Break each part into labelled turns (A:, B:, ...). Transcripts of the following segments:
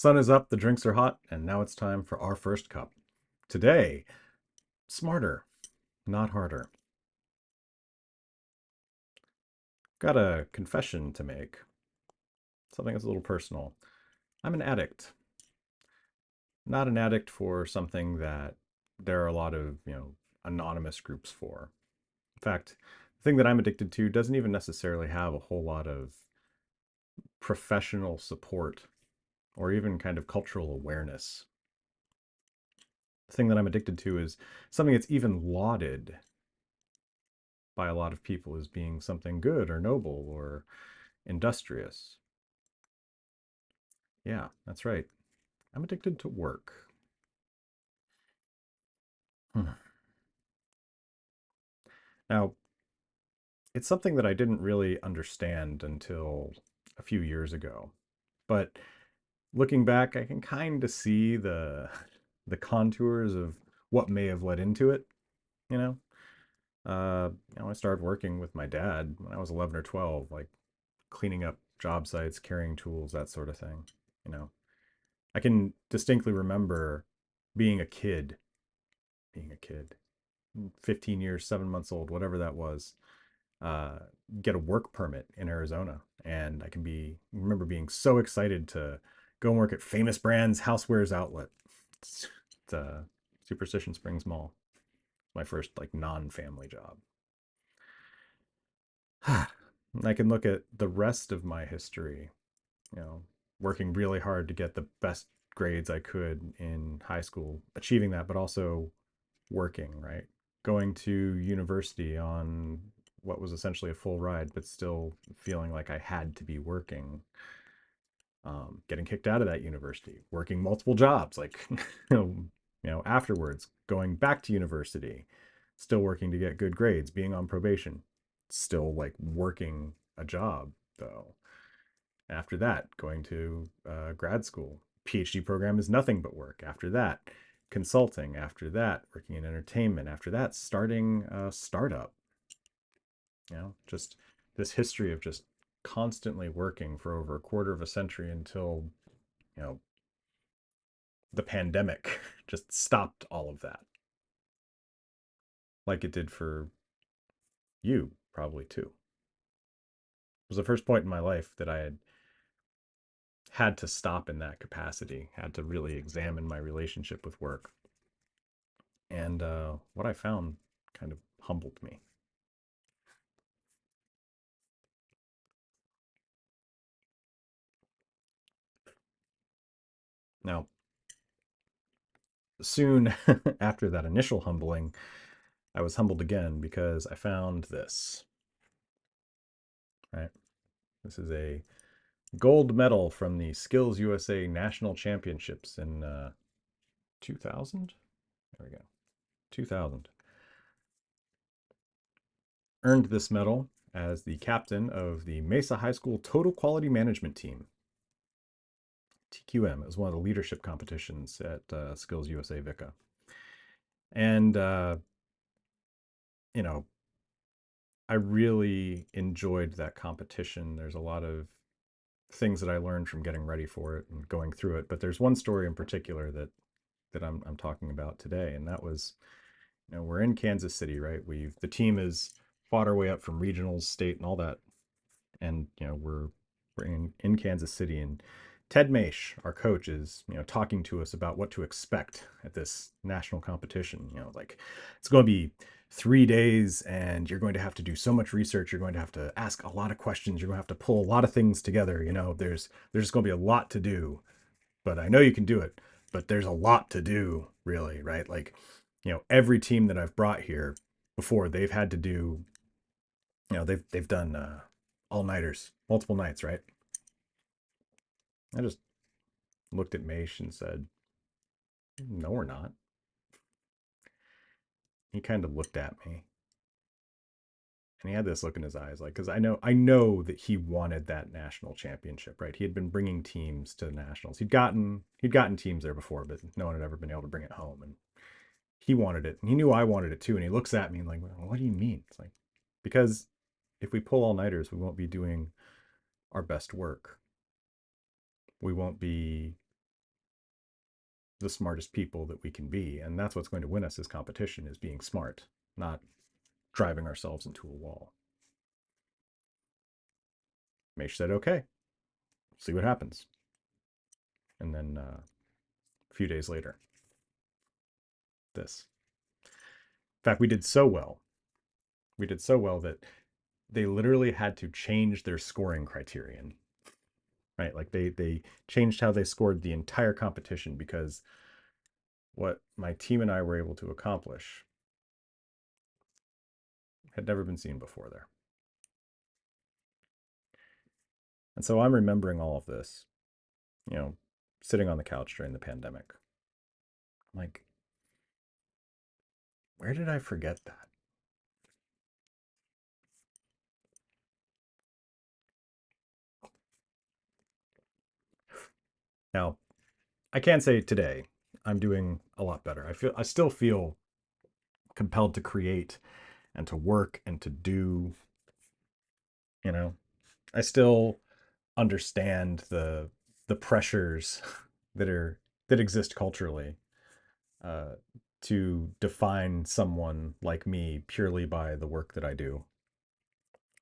A: Sun is up, the drinks are hot, and now it's time for our first cup. Today, smarter, not harder. Got a confession to make, something that's a little personal. I'm an addict. Not an addict for something that there are a lot of, anonymous groups for. In fact, the thing that I'm addicted to doesn't even necessarily have a whole lot of professional support or even kind of cultural awareness. The thing that I'm addicted to is something that's even lauded by a lot of people as being something good or noble or industrious. Yeah, that's right. I'm addicted to work. Hmm. Now, it's something that I didn't really understand until a few years ago. But looking back, I can kind of see the contours of what may have led into it, you know? I started working with my dad when I was 11 or 12, like cleaning up job sites, carrying tools, that sort of thing, you know. I can distinctly remember being a kid, being a kid, 15 years, 7 months old, whatever that was, uh, get a work permit in Arizona. And I can remember being so excited to go and work at Famous Brands Housewares Outlet. It's, it's Superstition Springs Mall, my first like non-family job. I can look at the rest of my history, you know, working really hard to get the best grades I could in high school, achieving that, but also working, right? Going to university on what was essentially a full ride, but still feeling like I had to be working. Getting kicked out of that university, working multiple jobs, like afterwards, going back to university, still working to get good grades, being on probation, still like working a job though. After that, going to grad school, PhD program is nothing but work. After that, consulting. After that, working in entertainment. After that, starting a startup. Just this history of just constantly working for over a quarter of a century until, you know, the pandemic just stopped all of that. Like it did for you, probably too. It was the first point in my life that I had to stop in that capacity, had to really examine my relationship with work. And what I found kind of humbled me. Now, soon after that initial humbling, I was humbled again because I found this, right? This is a gold medal from the Skills USA National Championships in 2000. There we go. 2000. Earned this medal as the captain of the Mesa High School Total Quality Management Team. TQM is one of the leadership competitions at Skills USA VICA. And, you know, I really enjoyed that competition. There's a lot of things that I learned from getting ready for it and going through it. But there's one story in particular that I'm talking about today, and that was, we're in Kansas City, right? The team has fought our way up from regionals, state, and all that, and we're in Kansas City, and Ted Maish, our coach, is talking to us about what to expect at this national competition. Like it's going to be 3 days, and you're going to have to do so much research. You're going to have to ask a lot of questions. You're going to have to pull a lot of things together. There's going to be a lot to do, but I know you can do it. But there's a lot to do, really, right? Like, every team that I've brought here before, they've had to do, they've done all nighters, multiple nights, right? I just looked at Maish and said, "No, we're not." He kind of looked at me, and he had this look in his eyes, like, because I know that he wanted that national championship, right? He had been bringing teams to the nationals. He'd gotten teams there before, but no one had ever been able to bring it home, and he wanted it, and he knew I wanted it too. And he looks at me like, "What do you mean?" It's like, because if we pull all nighters, we won't be doing our best work. We won't be the smartest people that we can be. And that's what's going to win us this competition, is being smart, not driving ourselves into a wall. Maish said, okay, see what happens. And then a few days later, this. In fact, we did so well. We did so well that they literally had to change their scoring criterion, right? Like they changed how they scored the entire competition because what my team and I were able to accomplish had never been seen before there. And so I'm remembering all of this, you know, sitting on the couch during the pandemic. I'm like, where did I forget that? Now, I can say today I'm doing a lot better. I still feel compelled to create and to work and to do, you know. I still understand the pressures that exist culturally uh, to define someone like me purely by the work that I do.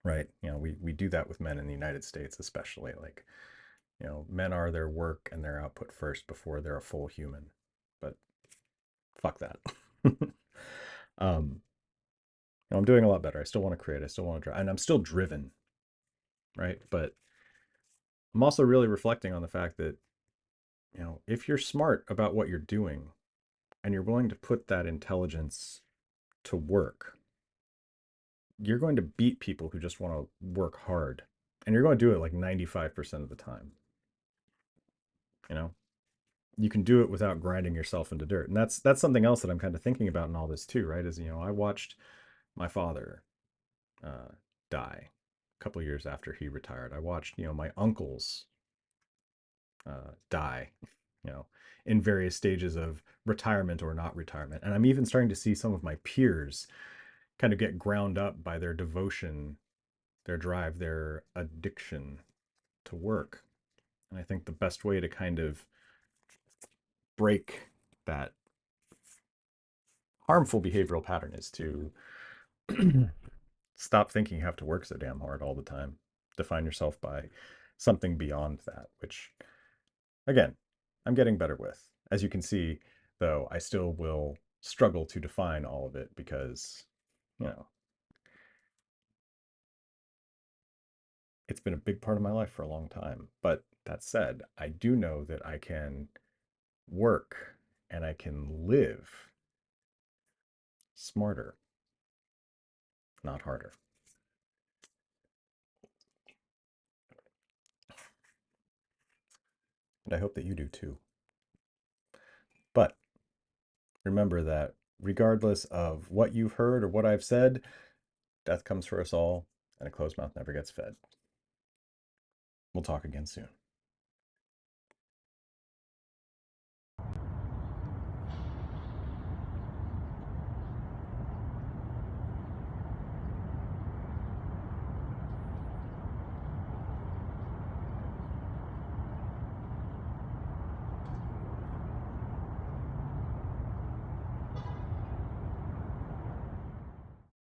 A: Right? You know, we do that with men in the United States, especially. Like, you know, men are their work and their output first before they're a full human. But fuck that. um, I'm doing a lot better. I still want to create. I still want to drive, and I'm still driven, right? But I'm also really reflecting on the fact that, you know, if you're smart about what you're doing and you're willing to put that intelligence to work, you're going to beat people who just want to work hard. And you're going to do it like 95% of the time. You know, you can do it without grinding yourself into dirt. And that's something else that I'm kind of thinking about in all this too, right? Is, you know, I watched my father uh, die a couple years after he retired. I watched, you know, my uncles die, you know, in various stages of retirement or not retirement. And I'm even starting to see some of my peers kind of get ground up by their devotion, their drive, their addiction to work. And I think the best way to kind of break that harmful behavioral pattern is to stop thinking you have to work so damn hard all the time. Define yourself by something beyond that, which, again, I'm getting better with. As you can see, though, I still will struggle to define all of it because, you know, it's been a big part of my life for a long time. But that said, I do know that I can work and I can live smarter, not harder. And I hope that you do too. But remember that regardless of what you've heard or what I've said, death comes for us all, and a closed mouth never gets fed. We'll talk again soon.